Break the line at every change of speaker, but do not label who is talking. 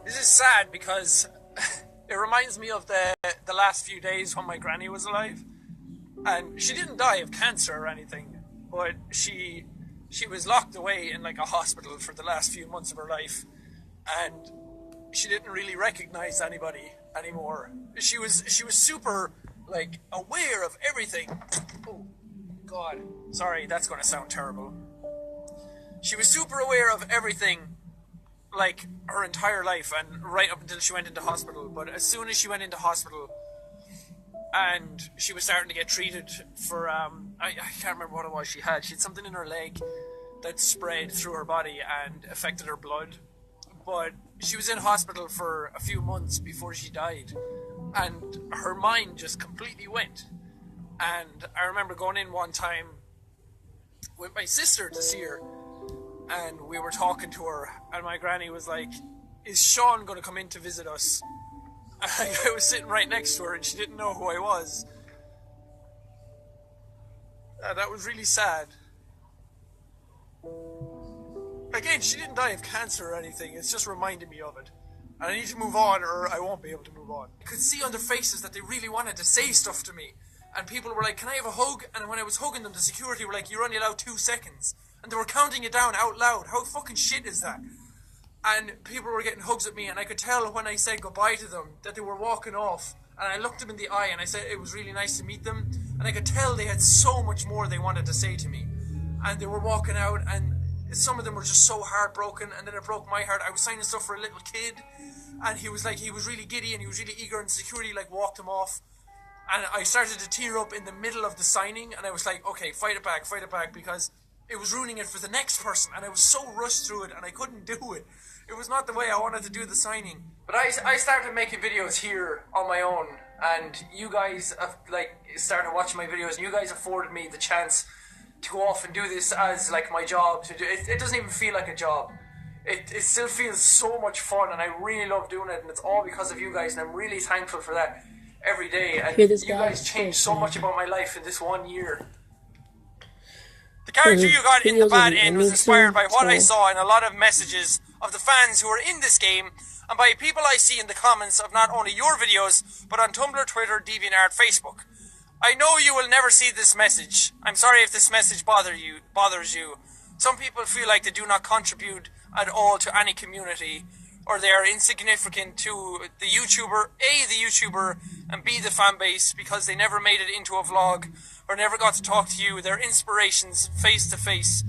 This is sad because it reminds me of the last few days when my granny was alive, and she didn't die of cancer or anything, but she was locked away in like a hospital for the last few months of her life, and she didn't really recognize anybody anymore. She was super like aware of everything. Oh God, sorry, that's going to sound terrible. She was super aware of everything, like her entire life, and right up until she went into hospital. But as soon as she went into hospital and she was starting to get treated for I can't remember what it was she had something in her leg that spread through her body and affected her blood. But she was in hospital for a few months before she died, and her mind just completely went. And I remember going in one time with my sister to see her, and we were talking to her, and my granny was like, "Is Sean going to come in to visit us?" I was sitting right next to her, and she didn't know who I was. That was really sad. Again, she didn't die of cancer or anything, it's just reminded me of it. And I need to move on, or I won't be able to move on. I could see on their faces that they really wanted to say stuff to me. And people were like, "Can I have a hug?" And when I was hugging them, the security were like, "You're only allowed 2 seconds." And they were counting it down out loud. How fucking shit is that? And people were getting hugs at me, and I could tell when I said goodbye to them that they were walking off. And I looked them in the eye and I said it was really nice to meet them. And I could tell they had so much more they wanted to say to me. And they were walking out, and some of them were just so heartbroken, and then it broke my heart. I was signing stuff for a little kid, and he was really giddy and he was really eager, and security like walked him off. And I started to tear up in the middle of the signing, and I was like, okay, fight it back, because it was ruining it for the next person, and I was so rushed through it, and I couldn't do it. It was not the way I wanted to do the signing. But I started making videos here on my own, and you guys have like started watching my videos, and you guys afforded me the chance to go off and do this as like my job. To do it doesn't even feel like a job. It still feels so much fun, and I really love doing it, and it's all because of you guys, and I'm really thankful for that every day. And you guys changed so much about my life in this 1 year. The character you got in the bad end was inspired by what I saw in a lot of messages of the fans who are in this game, and by people I see in the comments of not only your videos, but on Tumblr, Twitter, DeviantArt, Facebook. I know you will never see this message. I'm sorry if this message bothers you. Some people feel like they do not contribute at all to any community, or they are insignificant to the YouTuber, and B, the fan base, because they never made it into a vlog, or never got to talk to you, their inspirations face to face.